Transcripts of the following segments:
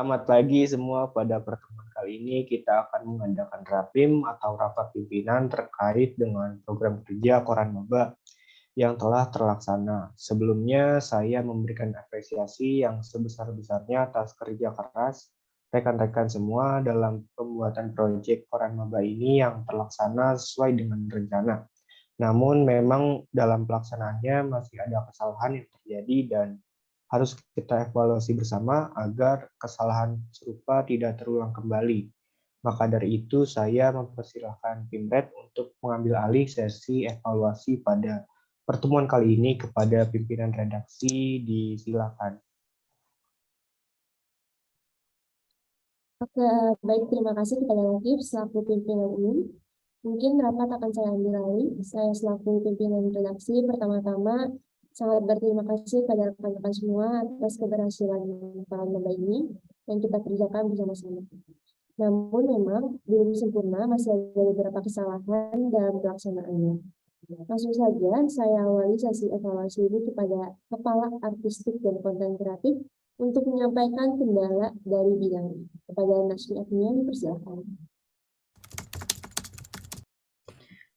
Selamat pagi semua. Pada pertemuan kali ini kita akan mengadakan rapim atau rapat pimpinan terkait dengan program kerja Koran Maba yang telah terlaksana. Sebelumnya saya memberikan apresiasi yang sebesar-besarnya atas kerja keras rekan-rekan semua dalam pembuatan proyek Koran Maba ini yang terlaksana sesuai dengan rencana. Namun memang dalam pelaksanaannya masih ada kesalahan yang terjadi dan harus kita evaluasi bersama agar kesalahan serupa tidak terulang kembali. Maka dari itu saya mempersilahkan Pimret untuk mengambil alih sesi evaluasi pada pertemuan kali ini kepada pimpinan redaksi, disilakan. Oke, baik, terima kasih kepada Rakib selaku pimpinan umum. Mungkin rapat akan saya ambil alih. Saya selaku pimpinan redaksi, pertama-tama sangat berterima kasih kepada rekan-rekan semua atas keberhasilan Koran Maba ini yang kita kerjakan bersama-sama. Namun memang belum sempurna, masih ada beberapa kesalahan dalam pelaksanaannya. Langsung saja saya awali sesi evaluasi ini kepada Kepala Artistik dan Konten Kreatif untuk menyampaikan kendala dari bidang ini. Kepada Nasmi Agnia, dipersilakan.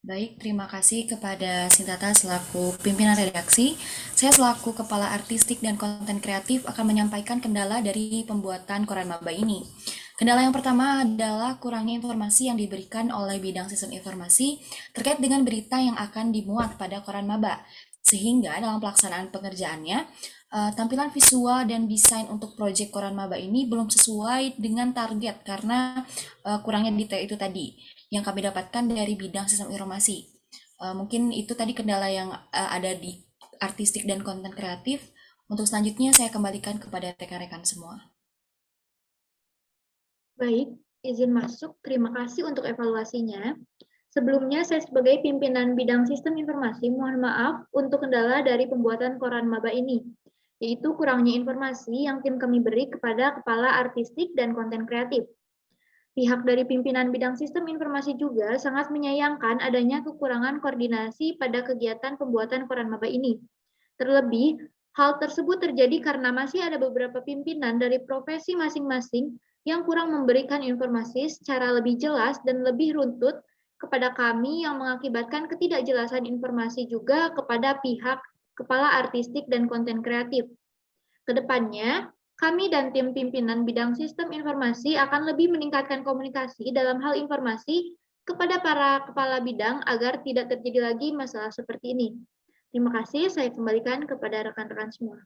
Baik, terima kasih kepada Sintata selaku pimpinan redaksi. Saya selaku Kepala Artistik dan Konten Kreatif akan menyampaikan kendala dari pembuatan Koran Maba ini. Kendala yang pertama adalah kurangnya informasi yang diberikan oleh bidang sistem informasi terkait dengan berita yang akan dimuat pada Koran Maba. Sehingga dalam pelaksanaan pengerjaannya, tampilan visual dan desain untuk proyek Koran Maba ini belum sesuai dengan target karena kurangnya detail itu tadi yang kami dapatkan dari bidang sistem informasi. Mungkin itu tadi kendala yang ada di artistik dan konten kreatif. Untuk selanjutnya saya kembalikan kepada rekan-rekan semua. Baik, izin masuk. Terima kasih untuk evaluasinya. Sebelumnya, saya sebagai pimpinan bidang sistem informasi, mohon maaf untuk kendala dari pembuatan Koran Maba ini, yaitu kurangnya informasi yang tim kami beri kepada Kepala Artistik dan Konten Kreatif. Pihak dari pimpinan bidang sistem informasi juga sangat menyayangkan adanya kekurangan koordinasi pada kegiatan pembuatan Koran Maba ini. Terlebih, hal tersebut terjadi karena masih ada beberapa pimpinan dari profesi masing-masing yang kurang memberikan informasi secara lebih jelas dan lebih runtut kepada kami yang mengakibatkan ketidakjelasan informasi juga kepada pihak Kepala Artistik dan Konten Kreatif. Kedepannya, kami dan tim pimpinan bidang sistem informasi akan lebih meningkatkan komunikasi dalam hal informasi kepada para kepala bidang agar tidak terjadi lagi masalah seperti ini. Terima kasih, saya kembalikan kepada rekan-rekan semua.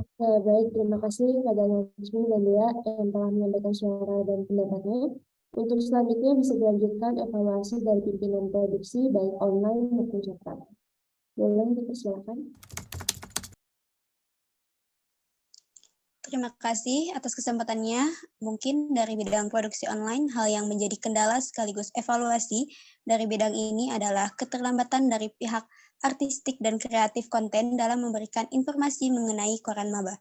Oke, baik, terima kasih kepada Nasmi dan Dea yang telah menyampaikan suara dan pendapatnya. Untuk selanjutnya bisa dilanjutkan evaluasi dari pimpinan produksi baik online maupun cetak. Boleh dipersilakan. Terima kasih atas kesempatannya. Mungkin dari bidang produksi online, hal yang menjadi kendala sekaligus evaluasi dari bidang ini adalah keterlambatan dari pihak artistik dan kreatif konten dalam memberikan informasi mengenai Koran Maba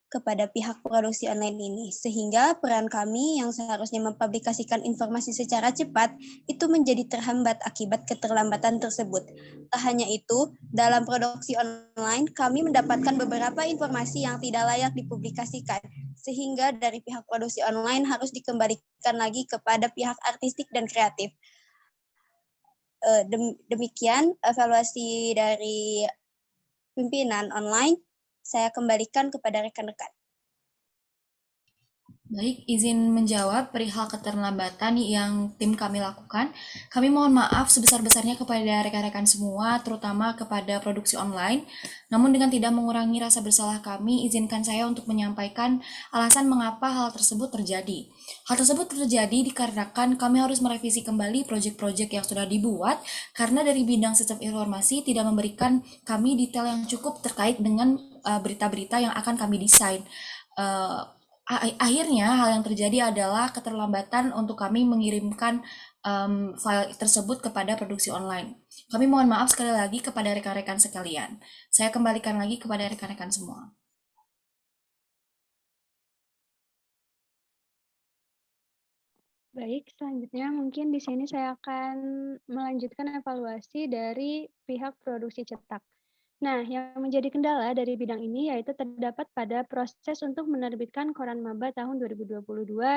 kepada pihak produksi online ini, sehingga peran kami yang seharusnya mempublikasikan informasi secara cepat itu menjadi terhambat akibat keterlambatan tersebut. Tak hanya itu, dalam produksi online kami mendapatkan beberapa informasi yang tidak layak dipublikasikan, sehingga dari pihak produksi online harus dikembalikan lagi kepada pihak artistik dan kreatif. Demikian evaluasi dari pimpinan online. Saya kembalikan kepada rekan-rekan. Baik, izin menjawab perihal keterlambatan yang tim kami lakukan. Kami mohon maaf sebesar-besarnya kepada rekan-rekan semua, terutama kepada produksi online. Namun dengan tidak mengurangi rasa bersalah kami, izinkan saya untuk menyampaikan alasan mengapa hal tersebut terjadi. Hal tersebut terjadi dikarenakan kami harus merevisi kembali proyek-proyek yang sudah dibuat karena dari bidang sistem informasi tidak memberikan kami detail yang cukup terkait dengan berita-berita yang akan kami desain. Akhirnya hal yang terjadi adalah keterlambatan untuk kami mengirimkan file tersebut kepada produksi online. Kami mohon maaf sekali lagi kepada rekan-rekan sekalian. Saya kembalikan lagi kepada rekan-rekan semua. Baik, selanjutnya mungkin di sini saya akan melanjutkan evaluasi dari pihak produksi cetak. Nah, yang menjadi kendala dari bidang ini yaitu terdapat pada proses untuk menerbitkan koran maba tahun 2022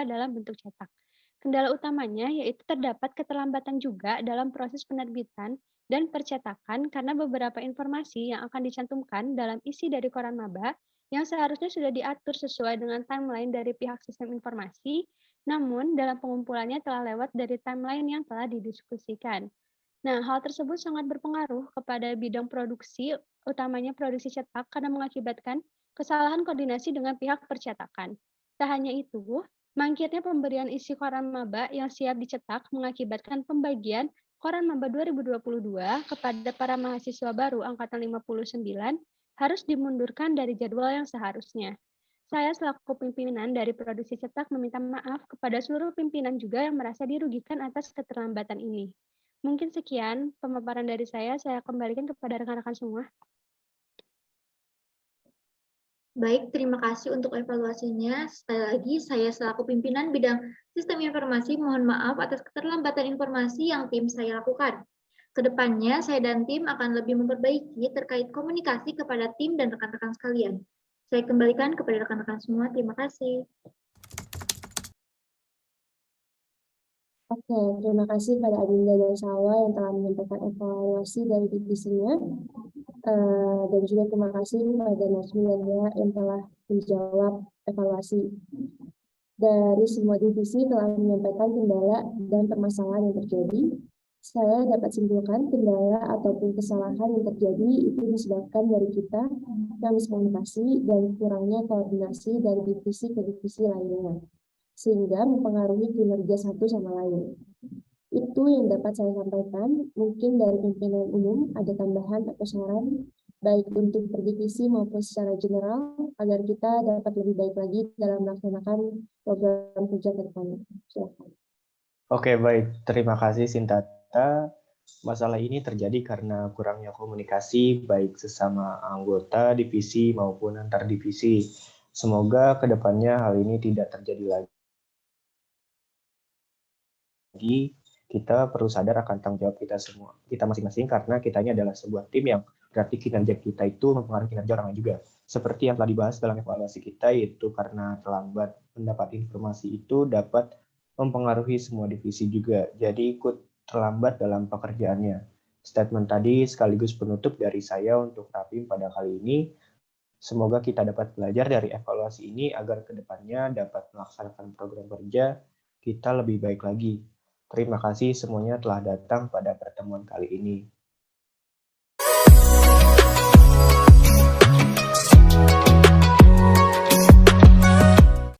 dalam bentuk cetak. Kendala utamanya yaitu terdapat keterlambatan juga dalam proses penerbitan dan percetakan karena beberapa informasi yang akan dicantumkan dalam isi dari koran maba yang seharusnya sudah diatur sesuai dengan timeline dari pihak sistem informasi, namun dalam pengumpulannya telah lewat dari timeline yang telah didiskusikan. Nah, hal tersebut sangat berpengaruh kepada bidang produksi, utamanya produksi cetak, karena mengakibatkan kesalahan koordinasi dengan pihak percetakan. Tak hanya itu, mangkirnya pemberian isi koran maba yang siap dicetak mengakibatkan pembagian koran maba 2022 kepada para mahasiswa baru angkatan 59 harus dimundurkan dari jadwal yang seharusnya. Saya selaku pimpinan dari produksi cetak meminta maaf kepada seluruh pimpinan juga yang merasa dirugikan atas keterlambatan ini. Mungkin sekian pemaparan dari saya kembalikan kepada rekan-rekan semua. Baik, terima kasih untuk evaluasinya. Sekali lagi, saya selaku pimpinan bidang sistem informasi mohon maaf atas keterlambatan informasi yang tim saya lakukan. Kedepannya, saya dan tim akan lebih memperbaiki terkait komunikasi kepada tim dan rekan-rekan sekalian. Saya kembalikan kepada rekan-rekan semua. Terima kasih. Oke, terima kasih pada Adinda dan Salwa yang telah menyampaikan evaluasi dari divisinya. Dan juga terima kasih kepada Nasmi dan Dea yang telah menjawab evaluasi. Dari semua divisi telah menyampaikan kendala dan permasalahan yang terjadi. Saya dapat simpulkan kendala ataupun kesalahan yang terjadi itu disebabkan dari kita yang miskomunikasi dan kurangnya koordinasi dari divisi ke divisi lainnya, sehingga mempengaruhi kinerja satu sama lain. Itu yang dapat saya sampaikan. Mungkin dari pimpinan umum ada tambahan atau saran, baik untuk per divisi maupun secara general, agar kita dapat lebih baik lagi dalam melaksanakan program kerja ke depannya. Silakan. Oke, baik. Terima kasih Sintata. Masalah ini terjadi karena kurangnya komunikasi baik sesama anggota divisi maupun antar divisi. Semoga ke depannya hal ini tidak terjadi lagi. Kita perlu sadar akan tanggung jawab kita semua, kita masing-masing, karena kita ini adalah sebuah tim yang berarti kinerja kita itu mempengaruhi kinerja orang lain juga. Seperti yang telah dibahas dalam evaluasi kita, yaitu karena terlambat mendapat informasi itu dapat mempengaruhi semua divisi juga, jadi ikut terlambat dalam pekerjaannya. Statement tadi sekaligus penutup dari saya untuk Rapim pada kali ini. Semoga kita dapat belajar dari evaluasi ini agar kedepannya dapat melaksanakan program kerja kita lebih baik lagi. Terima kasih semuanya telah datang pada pertemuan kali ini.